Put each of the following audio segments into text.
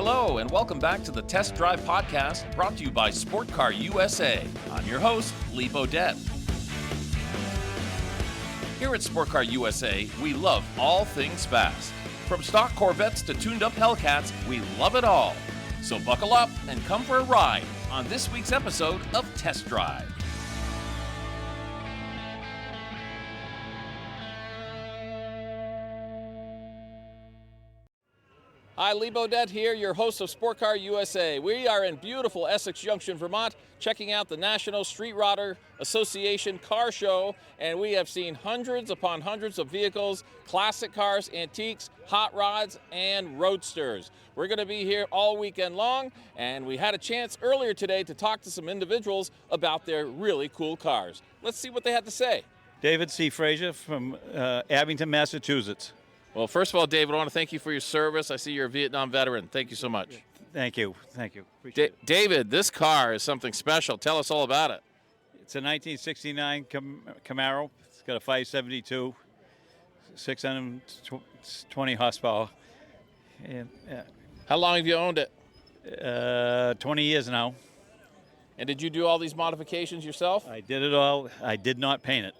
Hello, and welcome back to the Test Drive Podcast, brought to you by Sport Car USA. I'm your host, Lee Bodette. Here at Sport Car USA, we love all things fast. From stock Corvettes to tuned-up Hellcats, we love it all. So buckle up and come for a ride on this week's episode of Test Drive. Hi, Lee Bodette here, your host of Sport Car USA. We are in beautiful Essex Junction, Vermont, checking out the National Street Rodder Association Car Show, and we have seen hundreds upon hundreds of vehicles, classic cars, antiques, hot rods, and roadsters. We're going to be here all weekend long, and we had a chance earlier today to talk to some individuals about their really cool cars. Let's see what they had to say. David C. Frazier from Abington, Massachusetts. Well, first of all, David, I want to thank you for your service. I see you're a Vietnam veteran. Thank you so much. Thank you. Appreciate it. David, this car is something special. Tell us all about it. It's a 1969 Camaro. It's got a 572, 620 horsepower. And, How long have you owned it? 20 years now. And did you do all these modifications yourself? I did it all. I did not paint it.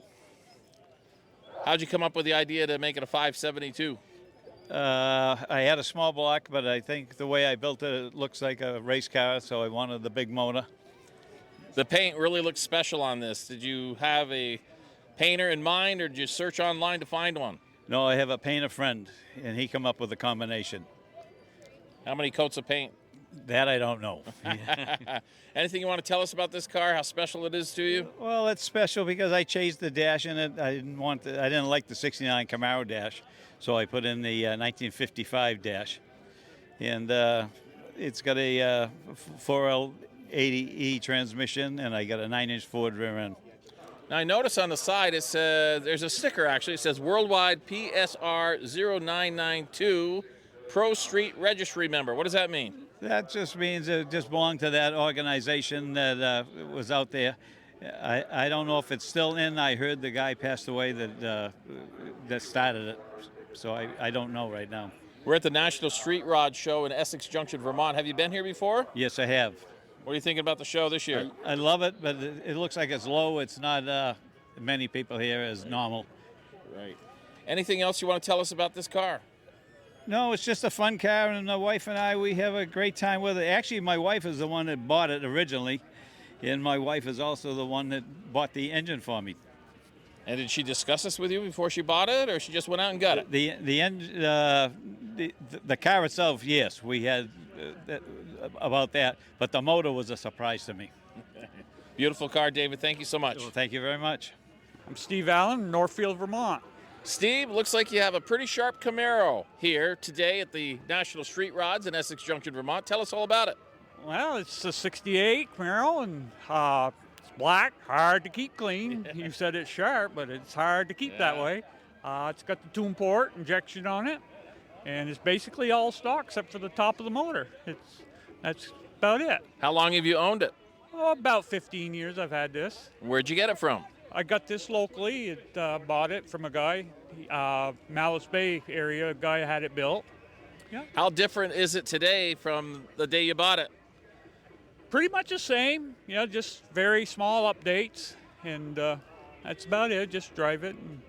How'd you come up with the idea to make it a 572? I had a small block, but I think the way I built it, it looks like a race car, so I wanted the big motor. The paint really looks special on this. Did you have a painter in mind, or did you search online to find one? No, I have a painter friend, and he come up with a combination. How many coats of paint? That I don't know. Anything you want to tell us about this car, how special it is to you? Well, it's special because I changed the dash in it. I didn't like the 69 Camaro dash, so I put in the 1955 dash. And it's got a 4L80E transmission, and I got a 9-inch Ford rear end. Now, I notice on the side it says, there's a sticker actually, it says Worldwide PSR 0992 Pro Street Registry member. What does that mean? That just means it just belonged to that organization that was out there. I don't know if it's still in. I heard the guy passed away that started it, so I don't know right now. We're at the National Street Rod Show in Essex Junction, Vermont. Have you been here before? Yes, I have. What are you thinking about the show this year? I love it, but it looks like it's low. It's not many people here as normal. Right. Anything else you want to tell us about this car? No, it's just a fun car, and the wife and I, we have a great time with it. Actually, my wife is the one that bought it originally, and my wife is also the one that bought the engine for me. And did she discuss this with you before she bought it, or she just went out and got it? The car itself, yes, we had about that, but the motor was a surprise to me. Beautiful car, David. Thank you so much. Well, thank you very much. I'm Steve Allen, Northfield, Vermont. Steve, looks like you have a pretty sharp Camaro here today at the National Street Rods in Essex Junction, Vermont. Tell us all about it. Well, it's a 68 Camaro, and it's black, hard to keep clean. You said it's sharp, but it's hard to keep that way. It's got the tune port injection on it, and it's basically all stock except for the top of the motor. That's about it. How long have you owned it? Oh, about 15 years I've had this. Where'd you get it from? I got this locally. Bought it from a guy, Malice Bay area. A guy had it built. Yeah. How different is it today from the day you bought it? Pretty much the same. Just very small updates, and that's about it. Just drive it. And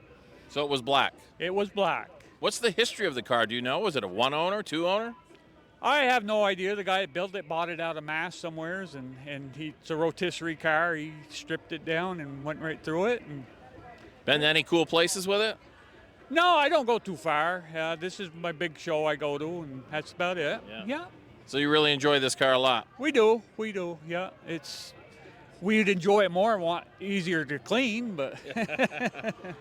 So it was black. it was black. What's the history of the car? Do you know? Was it a one owner, two owner? I have no idea. The guy that built it bought it out of Mass somewheres, and it's a rotisserie car. He stripped it down and went right through it. And Been to any cool places with it? no, I don't go too far. This is my big show I go to, and that's about it. Yeah, So you really enjoy this car a lot? we do. Yeah, we'd enjoy it more and want easier to clean, but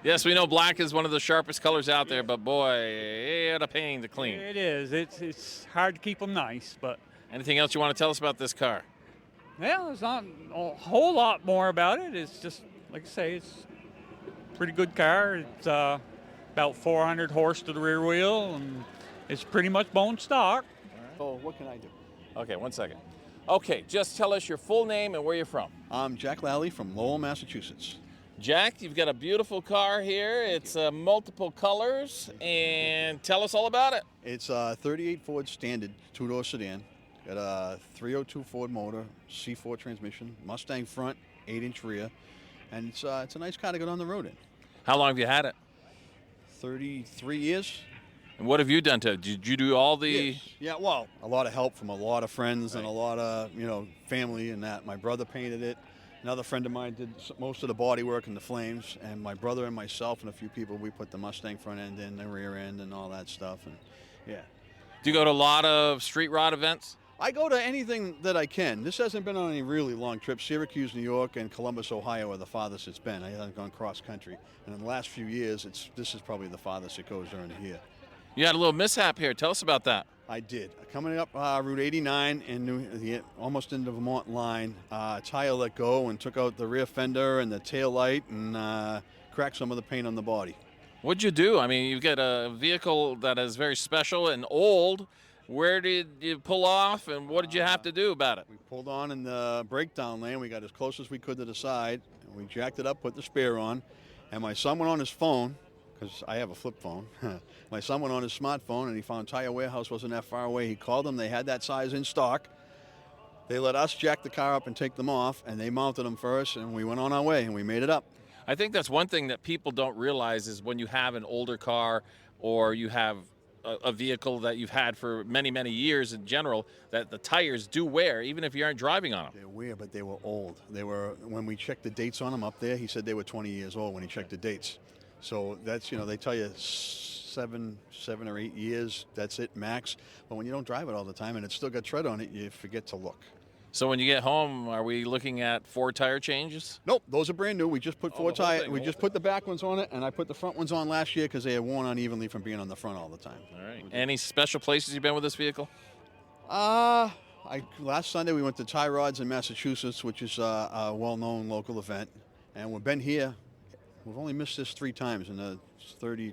Yes, we know black is one of the sharpest colors out there, but boy, it's a pain to clean. it is. It's hard to keep them nice, but Anything else you want to tell us about this car? yeah, there's not a whole lot more about it. It's just, like I say, it's a pretty good car. It's about 400 horse to the rear wheel, and it's pretty much bone stock. Oh, what can I do? Okay, 1 second. Okay, just tell us your full name and where you're from. I'm Jack Lally from Lowell, Massachusetts. Jack, you've got a beautiful car here. It's multiple colors, and tell us all about it. It's a 38 Ford Standard two-door sedan. Got a 302 Ford motor, C4 transmission, Mustang front, 8-inch rear, and it's a nice car to get on the road in. How long have you had it? 33 years. And what have you done to it? Did you do all the... Yes. Yeah, well, a lot of help from a lot of friends and a lot of, family and that. My brother painted it. Another friend of mine did most of the body work and the flames, and my brother and myself and a few people, we put the Mustang front end in, the rear end, and all that stuff. And yeah. Do you go to a lot of street rod events? I go to anything that I can. This hasn't been on any really long trips. Syracuse, New York, and Columbus, Ohio are the farthest it's been. I haven't gone cross country, and in the last few years, this is probably the farthest it goes during the year. You had a little mishap here. Tell us about that. I did. Coming up Route 89 in almost into the Vermont line, tire let go and took out the rear fender and the tail light and cracked some of the paint on the body. What'd you do? I mean, you've got a vehicle that is very special and old. Where did you pull off, and what did you have to do about it? We pulled on in the breakdown lane. We got as close as we could to the side, and we jacked it up, put the spare on, and my son went on his phone, because I have a flip phone. My son went on his smartphone, and he found Tire Warehouse wasn't that far away. He called them. They had that size in stock. They let us jack the car up and take them off, and they mounted them for us, and we went on our way, and we made it up. I think that's one thing that people don't realize is when you have an older car or you have a vehicle that you've had for many, many years in general, that the tires do wear, even if you aren't driving on them. They wear, but they were old. They were, when we checked the dates on them up there, he said they were 20 years old when he checked the dates. So that's, they tell you 7 or 8 years, that's it, max. But when you don't drive it all the time and it's still got tread on it, you forget to look. So when you get home, are we looking at 4 tire changes? Nope, those are brand new. We just put 4 tires. We just thing. put the back ones on it, and I put the front ones on last year because they had worn unevenly from being on the front all the time. All right. Any special places you've been with this vehicle? Last Sunday we went to Tie Rods in Massachusetts, which is a well-known local event, and we've been here. We've only missed this 3 times in the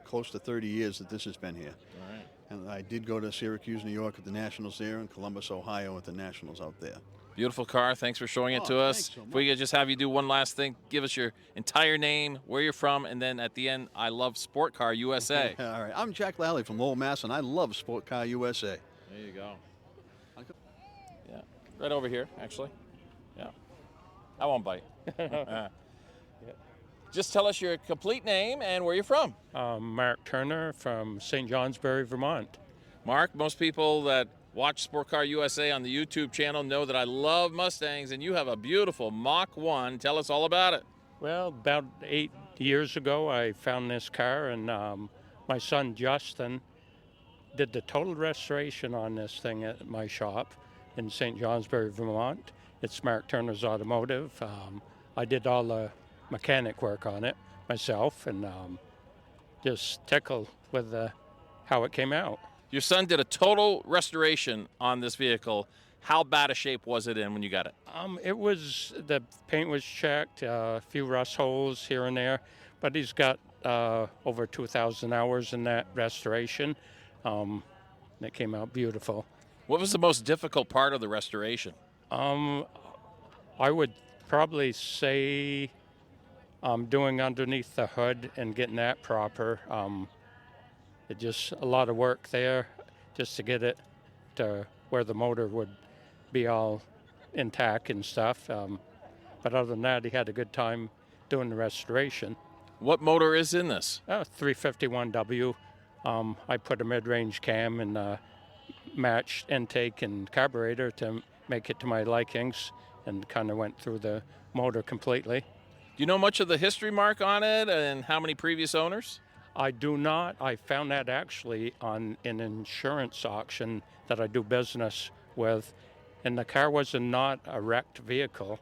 close to 30 years that this has been here. All right. And I did go to Syracuse, New York at the Nationals there, and Columbus, Ohio at the Nationals out there. Beautiful car. Thanks for showing it to us. So if we could just have you do one last thing, give us your entire name, where you're from, and then at the end, I love Sport Car USA. All right. I'm Jack Lally from Lowell, Mass., and I love Sport Car USA. There you go. Yeah, right over here, actually. Yeah, I won't bite. Just tell us your complete name and where you're from. Mark Turner from St. Johnsbury, Vermont. Mark, most people that watch Sport Car USA on the YouTube channel know that I love Mustangs, and you have a beautiful Mach 1. Tell us all about it. Well, about 8 years ago, I found this car, and my son Justin did the total restoration on this thing at my shop in St. Johnsbury, Vermont. It's Mark Turner's Automotive. I did all the mechanic work on it myself, and just tickled with how it came out. Your son did a total restoration on this vehicle. How bad a shape was it in when you got it? The paint was checked, a few rust holes here and there, but he's got over 2,000 hours in that restoration. It came out beautiful. What was the most difficult part of the restoration? I would probably say doing underneath the hood and getting that proper. It just a lot of work there just to get it to where the motor would be all intact and stuff. But other than that, he had a good time doing the restoration. What motor is in this? 351W. I put a mid-range cam and matched intake and carburetor to make it to my likings, and kind of went through the motor completely. Do you know much of the history, Mark, on it and how many previous owners? I do not. I found that actually on an insurance auction that I do business with, and the car was not a wrecked vehicle.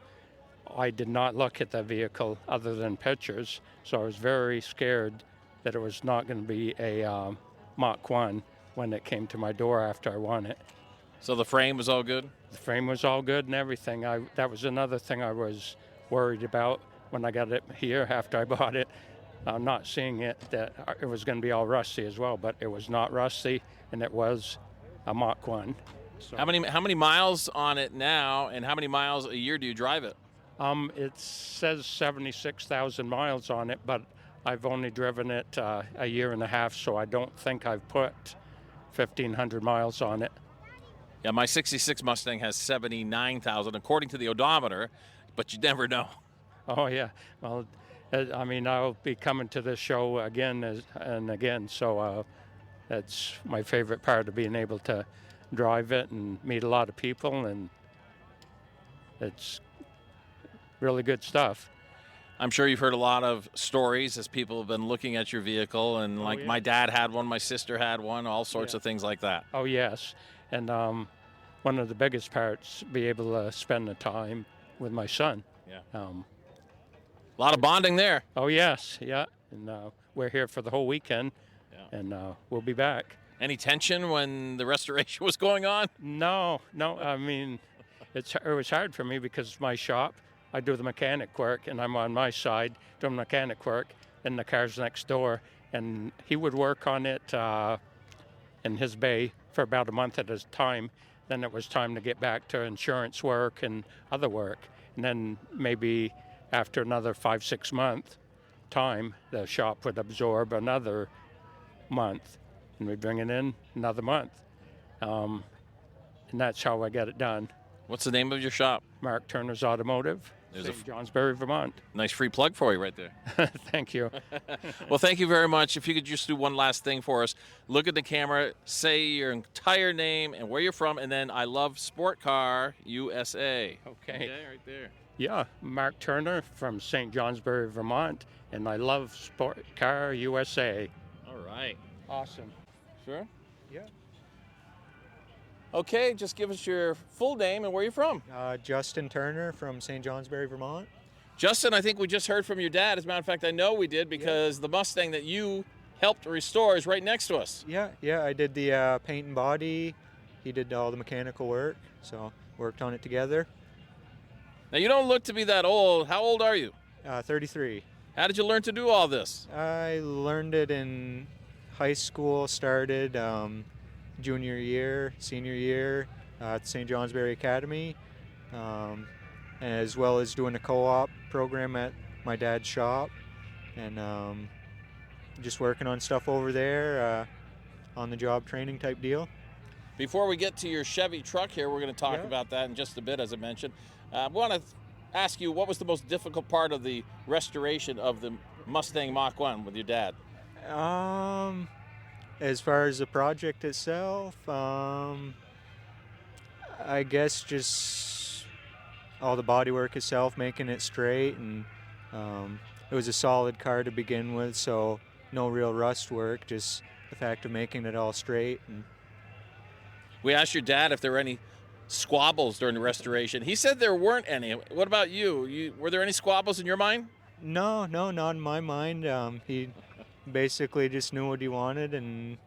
I did not look at the vehicle other than pictures, so I was very scared that it was not going to be a Mach 1 when it came to my door after I won it. So the frame was all good? The frame was all good and everything. That was another thing I was worried about when I got it here after I bought it. Not seeing it, that it was going to be all rusty as well, but it was not rusty, and it was a Mach 1. So How many miles on it now, and how many miles a year do you drive it? It says 76,000 miles on it, but I've only driven it a year and a half, so I don't think I've put 1,500 miles on it. Yeah, my 66 Mustang has 79,000 according to the odometer, but you never know. Oh, yeah. Well, I mean, I'll be coming to this show again and again, so that's my favorite part of being able to drive it and meet a lot of people, and it's really good stuff. I'm sure you've heard a lot of stories as people have been looking at your vehicle, and like yeah. my dad had one, my sister had one, all sorts Yeah. of things like that. Oh, yes. And one of the biggest parts, be able to spend the time with my son. Yeah. A lot of bonding there. Oh, yes. Yeah. And we're here for the whole weekend, and we'll be back. Any tension when the restoration was going on? No. I mean, it was hard for me because my shop, I do the mechanic work, and I'm on my side doing mechanic work, and the car's next door. And he would work on it in his bay for about a month at a time. Then it was time to get back to insurance work and other work. And then maybe after another 5-6 month time, the shop would absorb another month, and we bring it in another month. And that's how I get it done. What's the name of your shop? Mark Turner's Automotive, There's St. Johnsbury, Vermont. Nice free plug for you right there. Thank you. Well, thank you very much. If you could just do one last thing for us. Look at the camera, say your entire name and where you're from, and then I love Sport Car USA. Okay. Right there. Yeah, Mark Turner from St. Johnsbury, Vermont, and I love Sport Car USA. All right. Awesome. Sure? Yeah. Okay, just give us your full name and where you're from. Justin Turner from St. Johnsbury, Vermont. Justin, I think we just heard from your dad. As a matter of fact, I know we did because the Mustang that you helped restore is right next to us. Yeah, I did the paint and body. He did all the mechanical work, so worked on it together. Now, you don't look to be that old. How old are you? 33. How did you learn to do all this? I learned it in high school, started junior year, senior year at St. Johnsbury Academy, as well as doing a co-op program at my dad's shop, and just working on stuff over there, on the job training type deal. Before we get to your Chevy truck here, we're going to talk about that in just a bit, as I mentioned. I want to ask you, what was the most difficult part of the restoration of the Mustang Mach 1 with your dad? As far as the project itself, I guess just all the bodywork itself, making it straight, and it was a solid car to begin with, so no real rust work, just the fact of making it all straight. And we asked your dad if there were any squabbles during the restoration. He said there weren't any. What about you? Were there any squabbles in your mind? No, not in my mind. He basically just knew what he wanted, and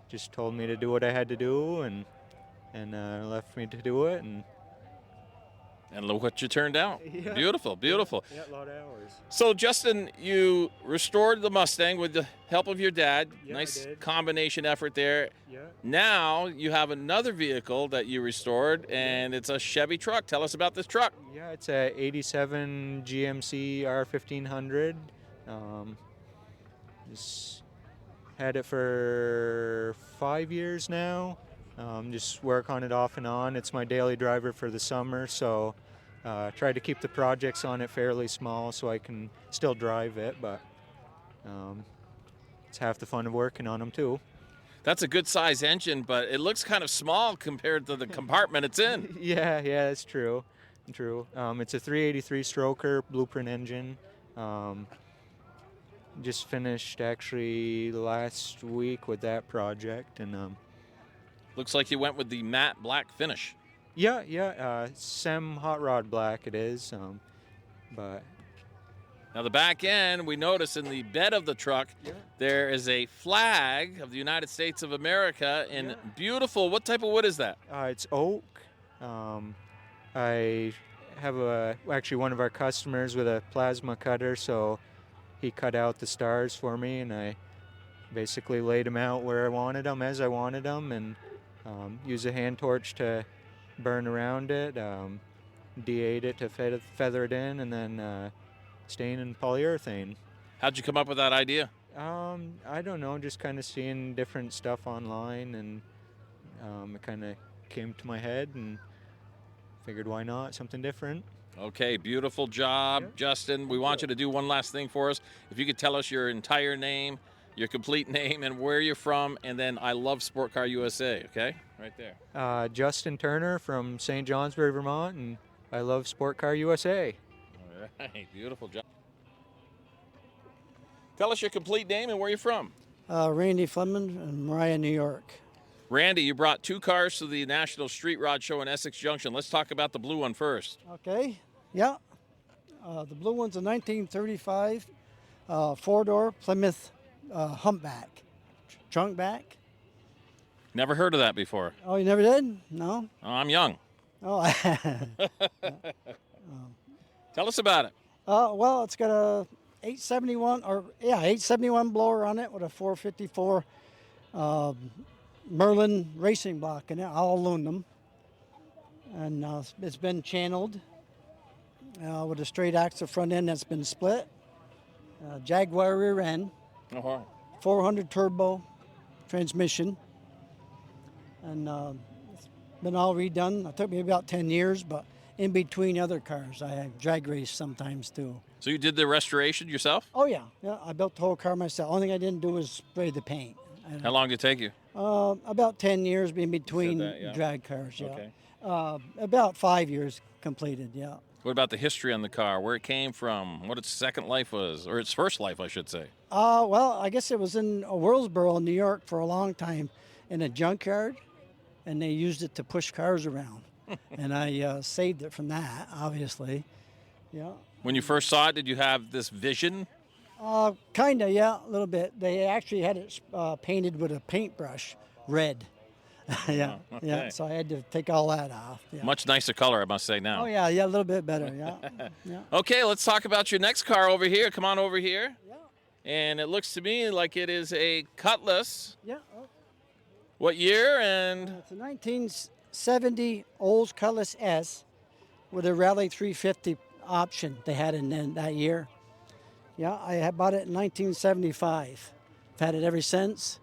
just told me to do what I had to do, and left me to do it, and look what you turned out. Yeah. Beautiful. Yeah, a lot of hours. So, Justin, you restored the Mustang with the help of your dad. Yeah, nice I did. combination effort there. Yeah. Now you have another vehicle that you restored, and it's a Chevy truck. Tell us about this truck. Yeah, it's a '87 GMC R1500. Just had it for 5 years now. Just work on it off and on. It's my daily driver for the summer, so try to keep the projects on it fairly small so I can still drive it, but it's half the fun of working on them too. That's a good size engine, but it looks kind of small compared to the compartment it's in. Yeah, that's true. It's a 383 stroker blueprint engine. Just finished actually last week with that project, and Looks like you went with the matte black finish. yeah, Sem hot rod black it is, but Now the back end, we notice in the bed of the truck, there is a flag of the United States of America in beautiful, what type of wood is that? it's oak. I have actually one of our customers with a plasma cutter, so he cut out the stars for me, and I basically laid them out where I wanted them, as I wanted them, and use a hand torch to burn around it. de-ate it to feather it in, and then stain in polyurethane. How'd you come up with that idea? I don't know, just kind of seeing different stuff online, and it kind of came to my head and figured why not, something different. Okay, beautiful job, Yeah. Justin. We want you to do one last thing for us. If you could tell us your entire name, your complete name, and where you're from, and then I love Sport Car USA, okay? Right there. Justin Turner from St. Johnsbury, Vermont, and I love Sport Car USA. All right, beautiful job. Tell us your complete name and where you're from. Randy Fleming in Mariah, New York. Randy, you brought 2 cars to the National Street Rod Show in Essex Junction. Let's talk about the blue one first. Okay, yeah. The blue one's a 1935 4-door Plymouth humpback, trunk back. Never heard of that before. Oh, you never did? No? Oh, I'm young. Oh, Tell us about it. well, it's got a 871 blower on it with a 454 Merlin racing block in it, all aluminum. And it's been channeled with a straight axle front end that's been split. Jaguar rear end, Oh, all right. 400 turbo transmission. And it's been all redone. It took me about 10 years, but in between other cars, I drag race sometimes too. So you did the restoration yourself? Oh yeah, I built the whole car myself. Only thing I didn't do was spray the paint. How long did it take you? About 10 years in between that, yeah. drag cars. Yeah. Okay. About 5 years completed. Yeah. What about the history on the car? Where it came from? What its second life was, or its first life, I should say. Well, I guess it was in Worldsboro, New York, for a long time, in a junkyard, and they used it to push cars around, and I saved it from that, obviously. Yeah. When you first saw it, did you have this vision? Kinda, yeah, a little bit. They actually had it painted with a paintbrush, red. Yeah, Oh, okay. yeah. So I had to take all that off. Yeah. Much nicer color, I must say now. Oh yeah, a little bit better. Yeah, yeah. Okay, let's talk about your next car over here. Come on over here. Yeah. And it looks to me like it is a Cutlass. Yeah. What year and It's a 1970 Olds Cutlass S with a Rally 350 option they had in that year. Yeah, I had bought it in 1975. I've had it ever since,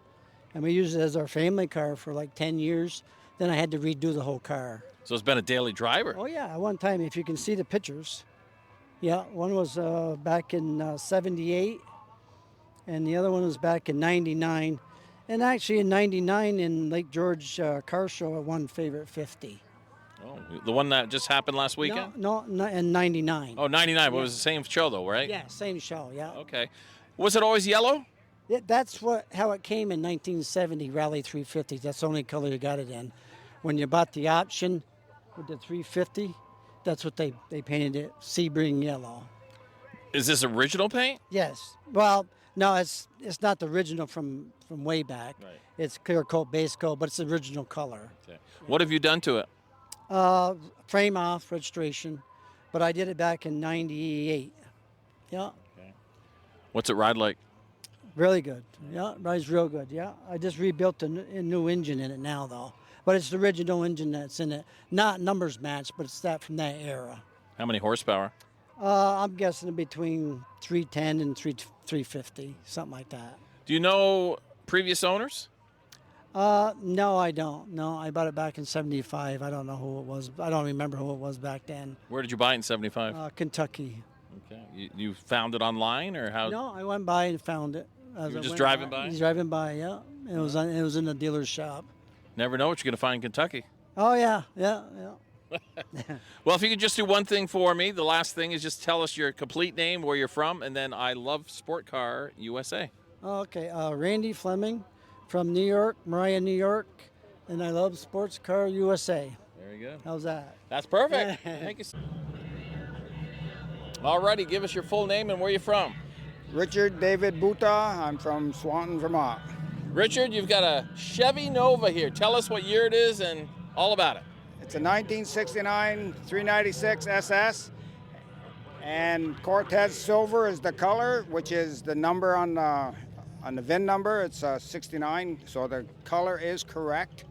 and we used it as our family car for like 10 years. Then I had to redo the whole car. so it's been a daily driver. Oh yeah, at one time, if you can see the pictures. Yeah, one was back in 78, and the other one was back in 99. And actually in 99 in Lake George Car Show, I won Favorite 50. Oh, the one that just happened last weekend? No, in 99. Oh, 99. Well, it Yeah. was the same show though, right? Yeah, same show, yeah. Okay. Was it always yellow? That's how it came in 1970, Rally 350. That's the only color you got it in. When you bought the option with the 350, that's what they painted it, Sebring yellow. Is this original paint? Yes. Well, no, it's not the original from way back. Right. It's clear coat, base coat, but it's the original color. Okay. What have you done to it? Frame off, registration, but I did it back in 98. Yeah, What's it ride like? really good. Yeah, rides real good. Yeah, I just rebuilt a new engine in it now, though. But it's the original engine that's in it. Not numbers matched, but it's that from that era. How many horsepower? I'm guessing between 310 and 350, something like that. Do you know previous owners? No, I don't. No, I bought it back in 75. I don't know who it was. I don't remember who it was back then. Where did you buy it in 75? Kentucky. Okay. You found it online or how? No, I went by and found it. As You were I just went driving by? Driving by, yeah. It was in the dealer's shop. Never know what you're going to find in Kentucky. Oh yeah, yeah. Well, if you could just do one thing for me, the last thing is just tell us your complete name, where you're from, and then I love Sport Car USA. Okay, Randy Fleming from New York, Mariah, New York, and I love Sports Car USA. Very good. How's that? That's perfect. Thank you. All righty, give us your full name and where you're from. Richard David Buta. I'm from Swanton, Vermont. Richard, you've got a Chevy Nova here. Tell us what year it is and all about it. It's a 1969 396 SS, and Cortez Silver is the color, which is the number on the VIN number. It's 69, so the color is correct.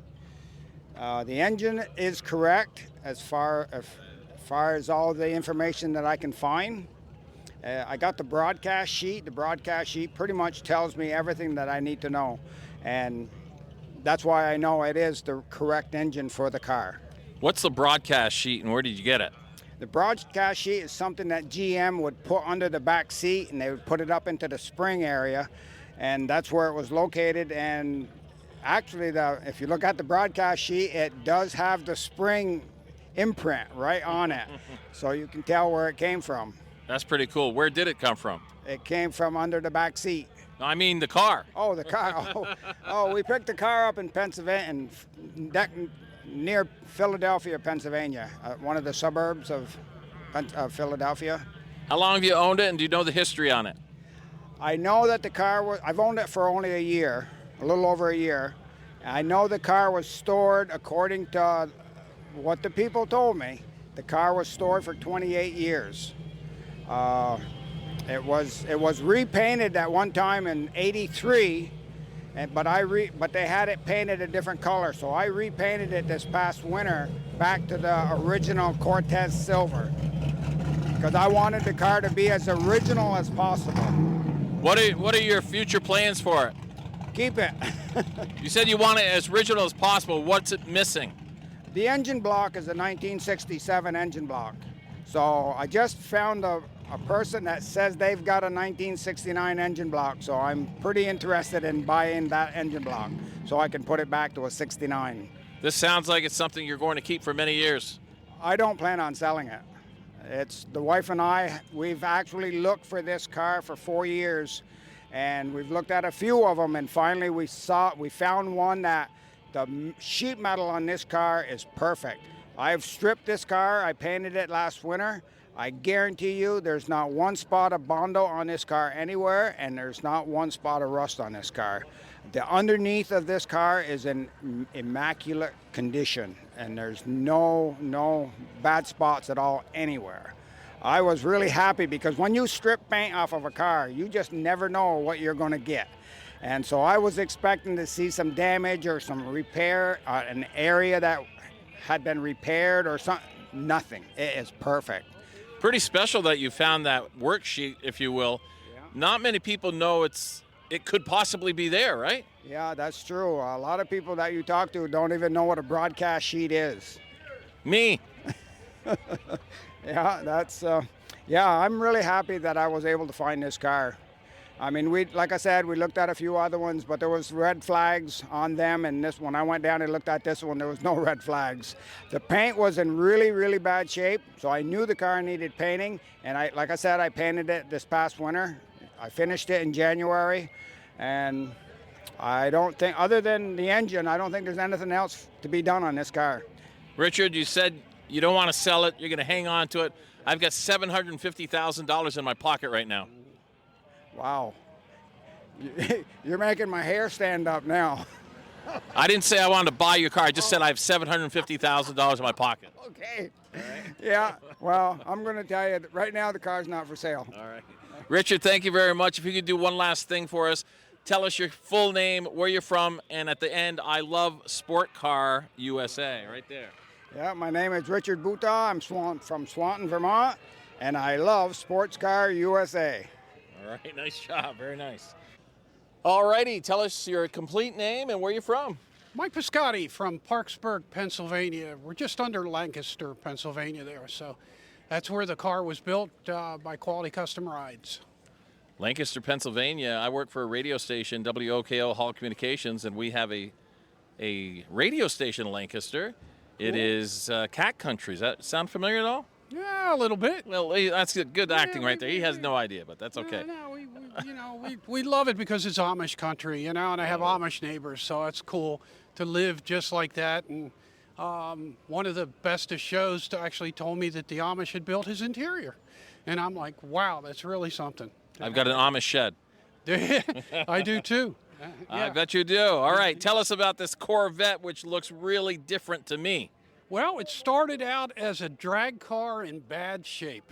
The engine is correct as far far as all the information that I can find. I got the broadcast sheet. The broadcast sheet pretty much tells me everything that I need to know. And that's why I know it is the correct engine for the car. What's the broadcast sheet and where did you get it? The broadcast sheet is something that GM would put under the back seat, and they would put it up into the spring area, and that's where it was located. And actually, if you look at the broadcast sheet, it does have the spring imprint right on it, so you can tell where it came from. That's pretty cool. Where did it come from? It came from under the back seat. I mean the car. Oh, the car. Oh, we picked the car up in Pennsylvania, near Philadelphia, Pennsylvania, one of the suburbs of Philadelphia. How long have you owned it, and do you know the history on it? I know that the car was, I've owned it for only a year, a little over a year. I know the car was stored, according to what the people told me, the car was stored for 28 years. It was repainted at one time in '83, but they had it painted a different color, so I repainted it this past winter back to the original Cortez silver, because I wanted the car to be as original as possible. What are your future plans for it? Keep it. You said you want it as original as possible. What's it missing? The engine block is a 1967 engine block. So I just found a person that says they've got a 1969 engine block, so I'm pretty interested in buying that engine block so I can put it back to a 69. This sounds like it's something you're going to keep for many years. I don't plan on selling it. It's the wife and I, we've actually looked for this car for 4 years, and we've looked at a few of them, and finally we found one that the sheet metal on this car is perfect. I've stripped this car, I painted it last winter. I guarantee you there's not one spot of Bondo on this car anywhere, and there's not one spot of rust on this car. The underneath of this car is in immaculate condition, and there's no bad spots at all anywhere. I was really happy because when you strip paint off of a car, you just never know what you're going to get. And so I was expecting to see some damage or some repair, an area that had been repaired or something. Nothing. It is perfect. Pretty special that you found that worksheet, if you will. Yeah. Not many people know it could possibly be there, right? Yeah, that's true. A lot of people that you talk to don't even know what a broadcast sheet is. Me. Yeah, I'm really happy that I was able to find this car. I mean, like I said, we looked at a few other ones, but there was red flags on them, and this one, I went down and looked at this one, there was no red flags. The paint was in really, really bad shape, so I knew the car needed painting, and like I said, I painted it this past winter. I finished it in January, and I don't think, other than the engine, I don't think there's anything else to be done on this car. Richard, you said you don't want to sell it, you're going to hang on to it. I've got $750,000 in my pocket right now. Wow. You're making my hair stand up now. I didn't say I wanted to buy your car. I just said I have $750,000 in my pocket. Okay. Yeah, well, I'm going to tell you that right now the car's not for sale. All right. Richard, thank you very much. If you could do one last thing for us, tell us your full name, where you're from, and at the end, I love Sport Car USA, right there. Yeah, my name is Richard Buta. I'm from Swanton, Vermont, and I love Sports Car USA. All right, nice job. Very nice. All righty, tell us your complete name and where you're from. Mike Piscotti from Parksburg, Pennsylvania. We're just under Lancaster, Pennsylvania there. So that's where the car was built by Quality Custom Rides. Lancaster, Pennsylvania. I work for a radio station, WOKO Hall Communications, and we have a radio station in Lancaster. It is Cat Country. Does that sound familiar at all? Yeah, a little bit. Well, that's good acting right there. He has no idea, but that's okay. We love it because it's Amish country, and I have Amish neighbors, so it's cool to live just like that. And one of the bestest shows actually told me that the Amish had built his interior, and I'm like, wow, that's really something. I've got an Amish shed. I do too. I bet you do. All right, tell us about this Corvette, which looks really different to me. Well, it started out as a drag car in bad shape.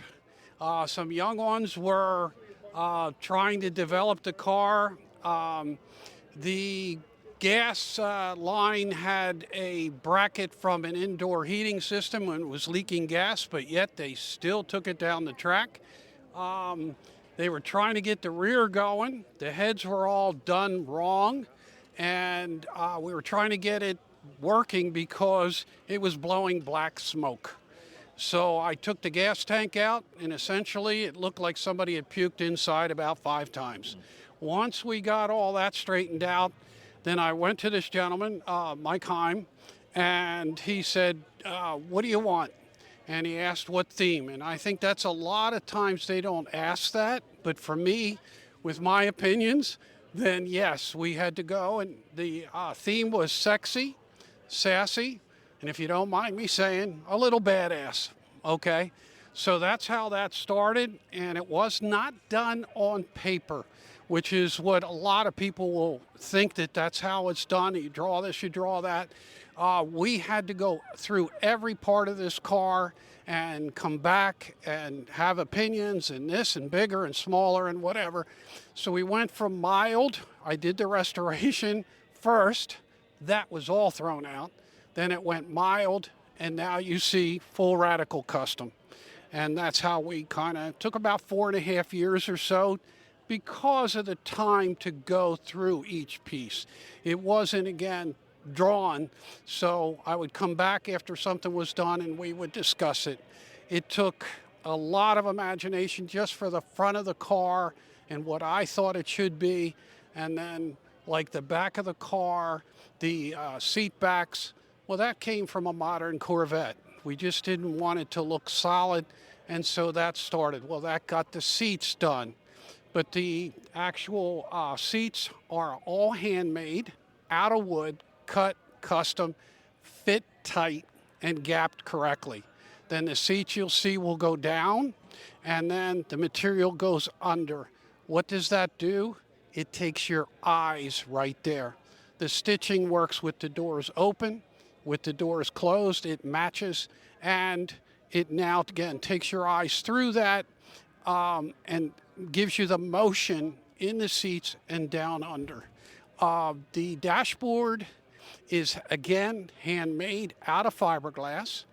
Some young ones were trying to develop the car. The gas line had a bracket from an indoor heating system and was leaking gas, but yet they still took it down the track. They were trying to get the rear going. The heads were all done wrong, and we were trying to get it working because it was blowing black smoke. So I took the gas tank out, and essentially it looked like somebody had puked inside about 5 times. Once we got all that straightened out, then I went to this gentleman, Mike Heim, and he said, what do you want? And he asked what theme. And I think that's a lot of times they don't ask that. But for me, with my opinions, then yes, we had to go. And the theme was sexy, sassy, and if you don't mind me saying, a little badass, okay? So that's how that started, and it was not done on paper, which is what a lot of people will think that that's how it's done. You draw this, you draw that. We had to go through every part of this car and come back and have opinions and this and bigger and smaller and whatever. So we went from mild. I did the restoration first. That was all thrown out. Then it went mild, and now you see full radical custom. And that's how we kind of took about 4.5 years or so because of the time to go through each piece. It wasn't, again, drawn, so I would come back after something was done and we would discuss it. It took a lot of imagination just for the front of the car and what I thought it should be, and then like the back of the car, the seat backs, well, that came from a modern Corvette. We just didn't want it to look solid, and so that started. Well, that got the seats done, but the actual seats are all handmade, out of wood, cut, custom, fit tight, and gapped correctly. Then the seats you'll see will go down, and then the material goes under. What does that do? It takes your eyes right there. The stitching works with the doors open, with the doors closed, it matches, and it now, again, takes your eyes through that and gives you the motion in the seats and down under. The dashboard is, again, handmade out of fiberglass.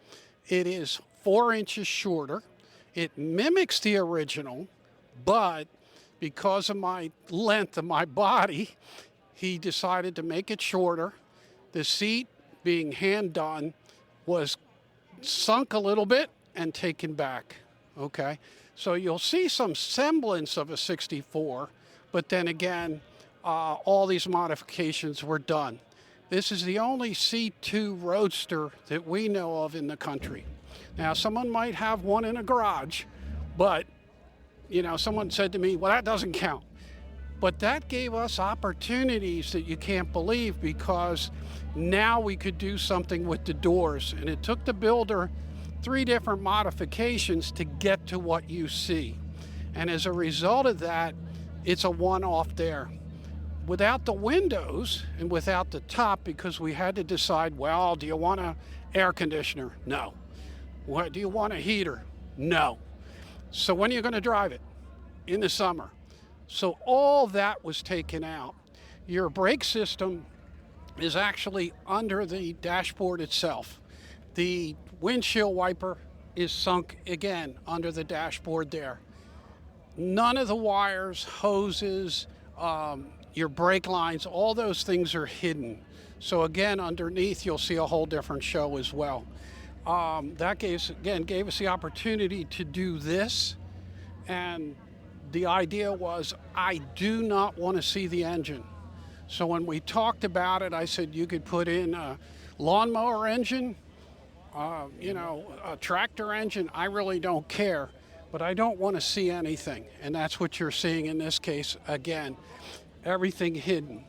It is 4 inches shorter. It mimics the original, but because of my length of my body, he decided to make it shorter. The seat, being hand done, was sunk a little bit and taken back, okay? So you'll see some semblance of a 64, but then again, all these modifications were done. This is the only C2 Roadster that we know of in the country. Now, someone might have one in a garage, but, you know, someone said to me, well, that doesn't count. But that gave us opportunities that you can't believe, because now we could do something with the doors. And it took the builder 3 different modifications to get to what you see. And as a result of that, it's a one-off there. Without the windows and without the top, because we had to decide, well, do you want an air conditioner? No. What, do you want a heater? No. So when are you going to drive it? In the summer. So all that was taken out. Your brake system is actually under the dashboard itself. The windshield wiper is sunk again under the dashboard there. None of the wires, hoses, your brake lines, all those things are hidden. So again, underneath you'll see a whole different show as well. That gave us the opportunity to do this, and the idea was, I do not want to see the engine. So when we talked about it, I said you could put in a lawnmower engine, a tractor engine, I really don't care, but I don't want to see anything. And that's what you're seeing in this case. Again, everything hidden.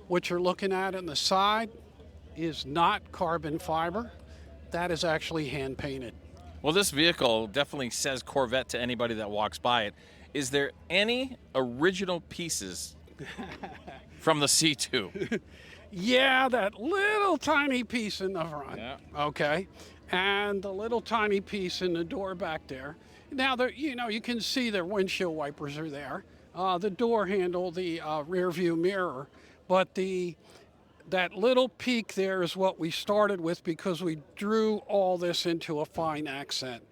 What you're looking at on the side is not carbon fiber. That is actually hand painted. Well, this vehicle definitely says Corvette to anybody that walks by it. Is there any original pieces from the C2? Yeah, that little tiny piece in the front. Yeah. Okay. And the little tiny piece in the door back there. Now, you can see the windshield wipers are there. The door handle, the rear view mirror. But the that little peak there is what we started with because we drew all this into a fine accent.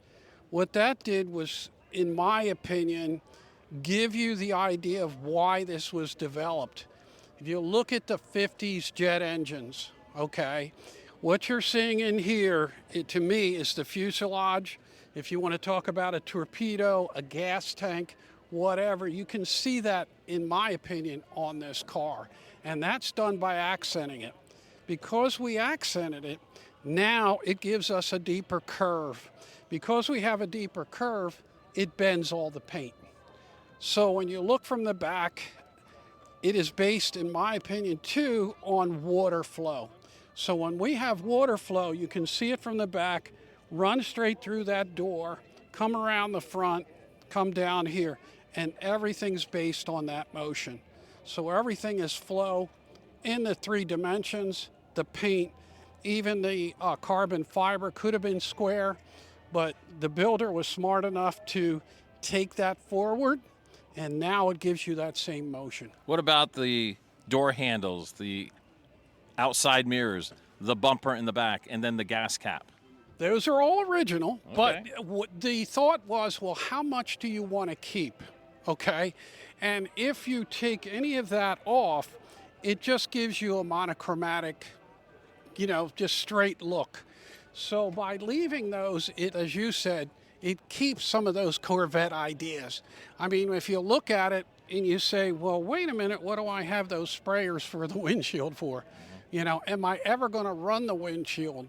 What that did was, in my opinion, give you the idea of why this was developed. If you look at the 50s jet engines, okay, what you're seeing in here, to me, is the fuselage. If you want to talk about a torpedo, a gas tank, whatever, you can see that, in my opinion, on this car. And that's done by accenting it. Because we accented it, now it gives us a deeper curve. Because we have a deeper curve, it bends all the paint. So when you look from the back, it is based, in my opinion, too, on water flow. So when we have water flow, you can see it from the back, run straight through that door, come around the front, come down here, and everything's based on that motion. So everything is flow in the 3 dimensions, the paint, even the carbon fiber could have been square, but the builder was smart enough to take that forward, and now it gives you that same motion. What about the door handles, the outside mirrors, the bumper in the back, and then the gas cap? Those are all original, Okay. but the thought was, well, how much do you want to keep? Okay, and if you take any of that off, it just gives you a monochromatic, just straight look. So by leaving those, it, as you said, it keeps some of those Corvette ideas. I mean, if you look at it and you say, well, wait a minute, what do I have those sprayers for the windshield for? Am I ever going to run the windshield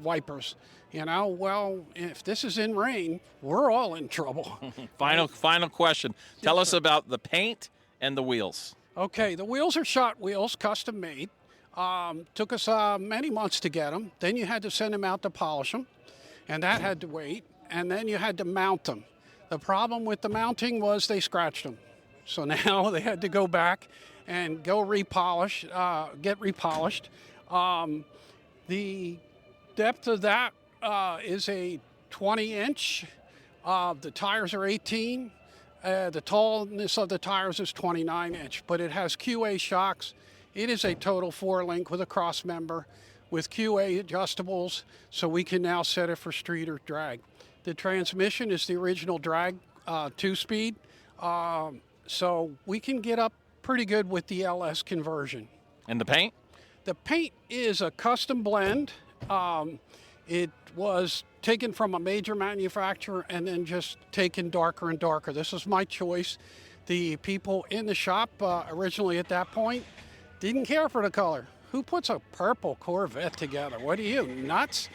wipers? Well, if this is in rain, we're all in trouble. Final question. Tell us about the paint and the wheels. Okay, the wheels are shot wheels, custom made. Took us many months to get them. Then you had to send them out to polish them, and that had to wait. And then you had to mount them. The problem with the mounting was they scratched them. So now they had to go back and go repolish, get repolished. The depth of that is a 20-inch. The tires are 18. The tallness of the tires is 29-inch, but it has QA shocks. It is a total 4-link with a cross member with QA adjustables, so we can now set it for street or drag. The transmission is the original drag 2-speed, so we can get up pretty good with the LS conversion. And the paint? The paint is a custom blend. It was taken from a major manufacturer and then just taken darker and darker. This is my choice. The people in the shop originally at that point didn't care for the color. Who puts a purple Corvette together? What are you, nuts?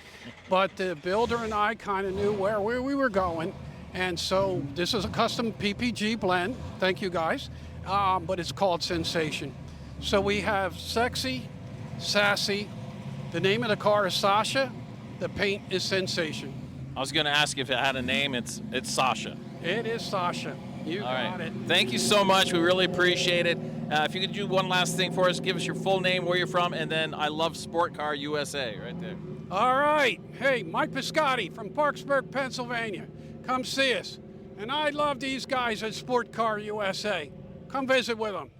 But the builder and I kind of knew where we were going. And so this is a custom PPG blend. Thank you, guys. But it's called Sensation. So we have sexy, sassy. The name of the car is Sasha. The paint is Sensation. I was going to ask if it had a name. It's Sasha. It is Sasha. You All got right. it. Thank you so much. We really appreciate it. If you could do one last thing for us, give us your full name, where you're from, and then I love Sport Car USA right there. All right. Hey, Mike Piscotti from Parksburg, Pennsylvania. Come see us. And I love these guys at Sport Car USA. Come visit with them.